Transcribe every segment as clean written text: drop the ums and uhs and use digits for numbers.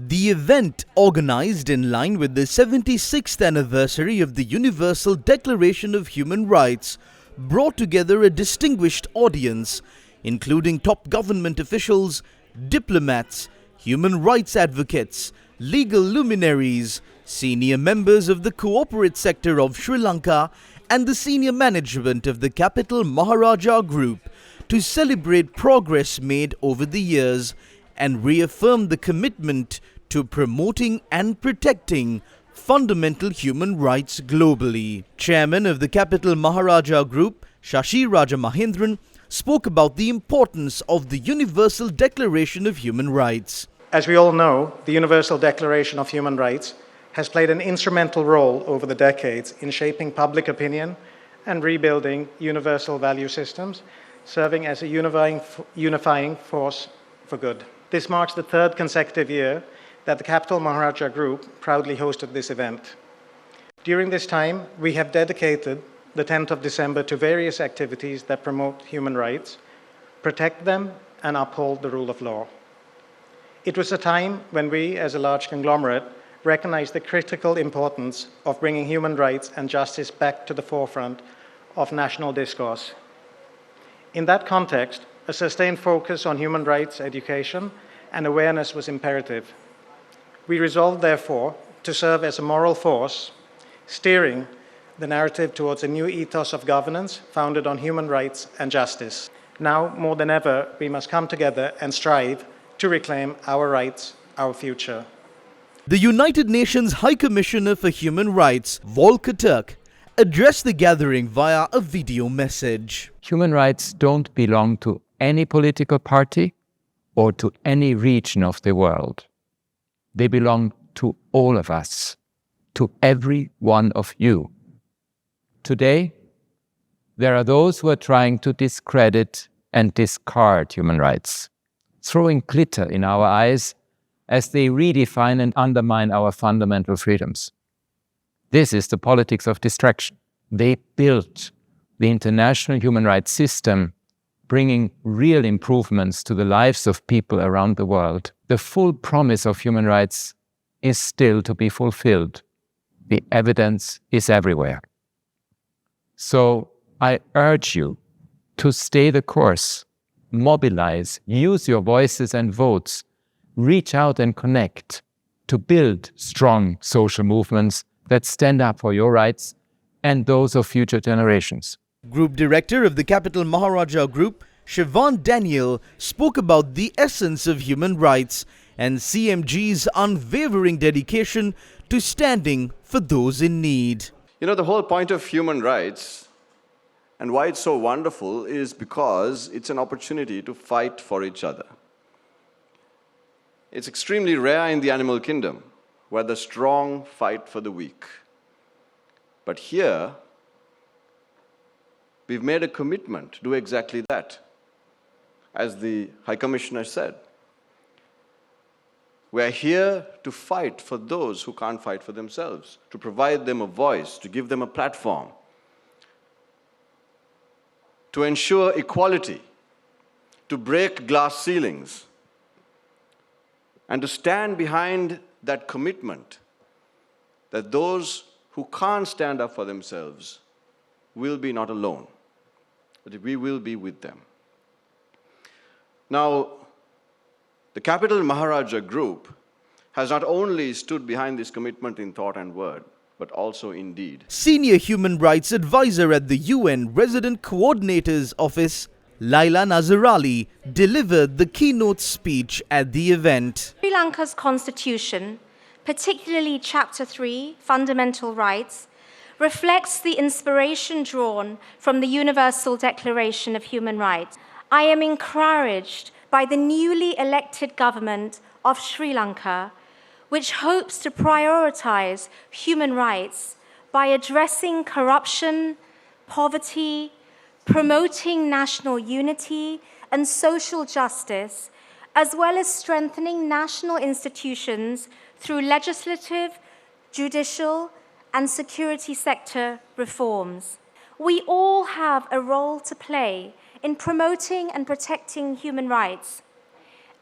The event, organized in line with the 76th anniversary of the Universal Declaration of Human Rights, brought together a distinguished audience, including top government officials, diplomats, human rights advocates, legal luminaries, senior members of the corporate sector of Sri Lanka, and the senior management of the Capital Maharaja Group, to celebrate progress made over the years and reaffirm the commitment to promoting and protecting fundamental human rights globally. Chairman of the Capital Maharaja Group, Shashi Raja Mahendran, spoke about the importance of the Universal Declaration of Human Rights. As we all know, the Universal Declaration of Human Rights has played an instrumental role over the decades in shaping public opinion and rebuilding universal value systems, serving as a unifying force for good. This marks the third consecutive year that the Capital Maharaja Group proudly hosted this event. During this time, we have dedicated the 10th of December to various activities that promote human rights, protect them, and uphold the rule of law. It was a time when we, as a large conglomerate, recognized the critical importance of bringing human rights and justice back to the forefront of national discourse. In that context, a sustained focus on human rights education and awareness was imperative. We resolved, therefore, to serve as a moral force, steering the narrative towards a new ethos of governance founded on human rights and justice. Now, more than ever, we must come together and strive to reclaim our rights, our future. The United Nations High Commissioner for Human Rights, Volker Turk, addressed the gathering via a video message. Human rights don't belong to any political party or to any region of the world. They belong to all of us, to every one of you. Today, there are those who are trying to discredit and discard human rights, throwing glitter in our eyes as they redefine and undermine our fundamental freedoms. This is the politics of distraction. They built the international human rights system, bringing real improvements to the lives of people around the world. The full promise of human rights is still to be fulfilled. The evidence is everywhere. So I urge you to stay the course, mobilize, use your voices and votes, reach out and connect to build strong social movements that stand up for your rights and those of future generations. Group Director of the Capital Maharaja Group, Siobhan Daniel, spoke about the essence of human rights and CMG's unwavering dedication to standing for those in need. You know, the whole point of human rights and why it's so wonderful is because it's an opportunity to fight for each other. It's extremely rare in the animal kingdom, where the strong fight for the weak. But here, we've made a commitment to do exactly that. As the High Commissioner said, we're here to fight for those who can't fight for themselves, to provide them a voice, to give them a platform, to ensure equality, to break glass ceilings, and to stand behind that commitment that those who can't stand up for themselves will be not alone, but we will be with them. Now, the Capital Maharaja Group has not only stood behind this commitment in thought and word, but also in deed. Senior Human Rights Advisor at the UN Resident Coordinator's Office, Laila Nazarali, delivered the keynote speech at the event. Sri Lanka's constitution, particularly Chapter 3, Fundamental Rights, reflects the inspiration drawn from the Universal Declaration of Human Rights. I am encouraged by the newly elected government of Sri Lanka, which hopes to prioritize human rights by addressing corruption, poverty, promoting national unity and social justice, as well as strengthening national institutions through legislative, judicial, and security sector reforms. We all have a role to play in promoting and protecting human rights.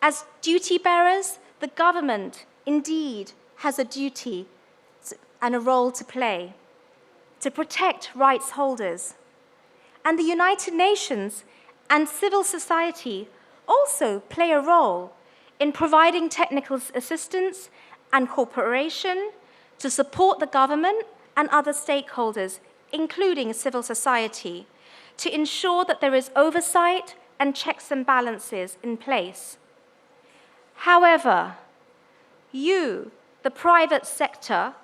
As duty bearers, the government indeed has a duty and a role to play to protect rights holders. And the United Nations and civil society also play a role in providing technical assistance and cooperation to support the government and other stakeholders, including civil society, to ensure that there is oversight and checks and balances in place. However, you, the private sector,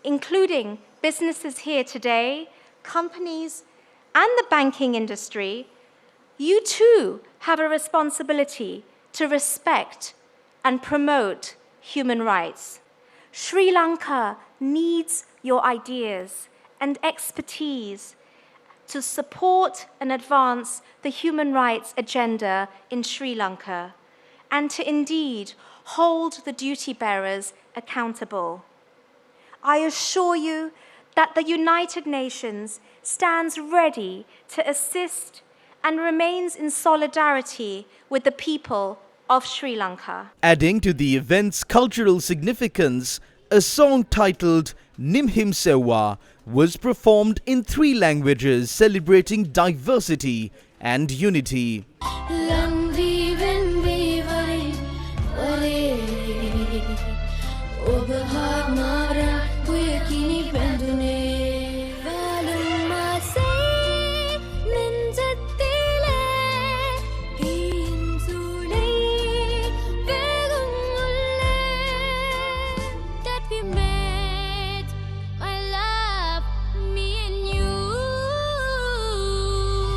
including businesses here today, companies, and the banking industry, you too have a responsibility to respect and promote human rights. Sri Lanka needs your ideas and expertise to support and advance the human rights agenda in Sri Lanka, and to indeed hold the duty bearers accountable. I assure you that the United Nations stands ready to assist and remains in solidarity with the people of Sri Lanka. Adding to the event's cultural significance, a song titled Nimhimsewa was performed in 3 languages celebrating diversity and unity.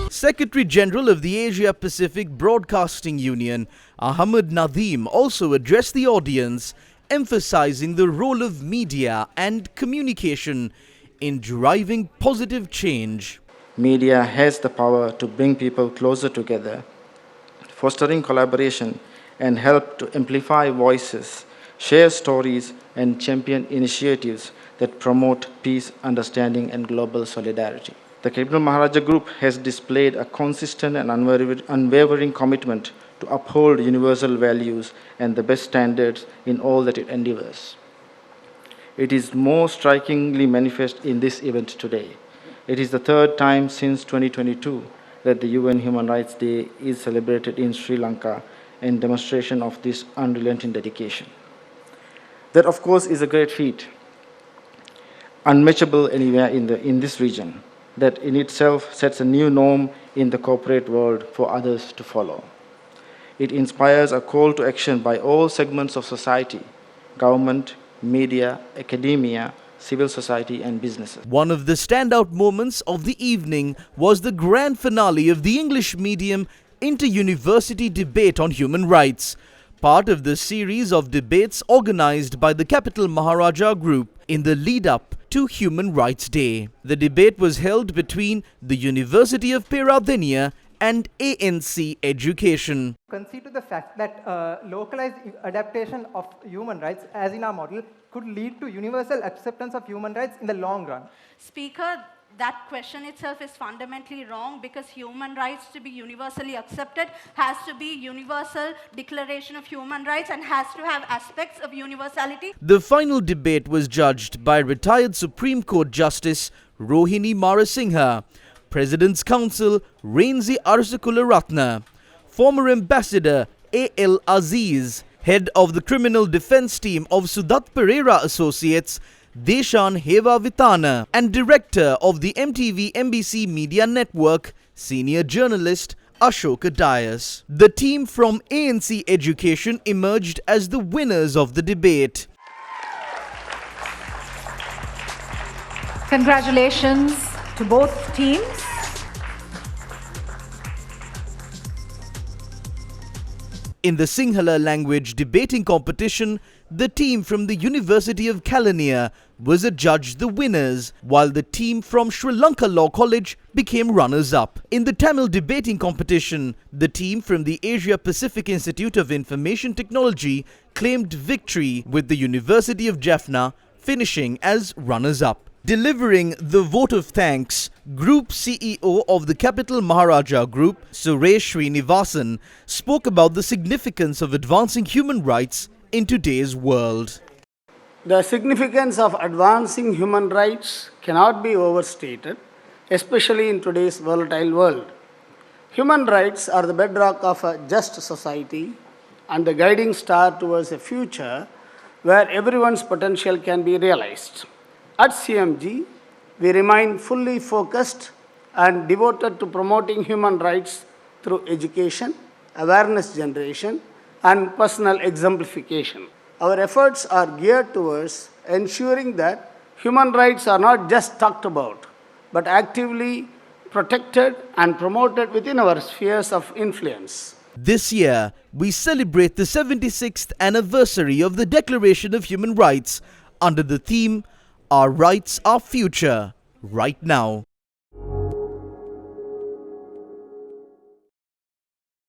Secretary General of the Asia Pacific Broadcasting Union, Ahmed Nadeem, also addressed the audience, emphasizing the role of media and communication in driving positive change. Media has the power to bring people closer together, fostering collaboration and help to amplify voices, share stories, and champion initiatives that promote peace, understanding, and global solidarity. The Capital Maharaja Group has displayed a consistent and unwavering commitment to uphold universal values and the best standards in all that it endeavors. It is more strikingly manifest in this event today. It is the 3rd time since 2022 that the UN Human Rights Day is celebrated in Sri Lanka in demonstration of this unrelenting dedication. That, of course, is a great feat, unmatchable anywhere in this region, that in itself sets a new norm in the corporate world for others to follow. It inspires a call to action by all segments of society, government, media, academia, civil society, and businesses. One of the standout moments of the evening was the grand finale of the English medium inter-university debate on human rights, part of the series of debates organized by the Capital Maharaja Group in the lead-up to Human Rights Day. The debate was held between the University of Peradeniya and ANC Education. Concede to the fact that localized adaptation of human rights, as in our model, could lead to universal acceptance of human rights in the long run. Speaker, that question itself is fundamentally wrong, because human rights to be universally accepted has to be universal declaration of human rights and has to have aspects of universality. The final debate was judged by retired Supreme Court Justice Rohini Marasinghe, President's Counsel Renzi Arsakularatne, former Ambassador A.L. Aziz, head of the criminal defense team of Sudat Pereira Associates Deshan Heva Vitana, and director of the MTV MBC Media Network, senior journalist Ashoka Dias. The team from ANC Education emerged as the winners of the debate. Congratulations to both teams. In the Sinhala language debating competition, the team from the University of Kelaniya was adjudged the winners, while the team from Sri Lanka Law College became runners-up. In the Tamil debating competition, the team from the Asia Pacific Institute of Information Technology claimed victory, with the University of Jaffna finishing as runners-up. Delivering the vote of thanks, Group CEO of the Capital Maharaja Group, Suresh Srinivasan, spoke about the significance of advancing human rights in today's world. The significance of advancing human rights cannot be overstated, especially in today's volatile world. Human rights are the bedrock of a just society and the guiding star towards a future where everyone's potential can be realized. At CMG, we remain fully focused and devoted to promoting human rights through education, awareness generation, and personal exemplification. Our efforts are geared towards ensuring that human rights are not just talked about, but actively protected and promoted within our spheres of influence. This year, we celebrate the 76th anniversary of the Declaration of Human Rights under the theme, Our Rights, Our Future, Right Now.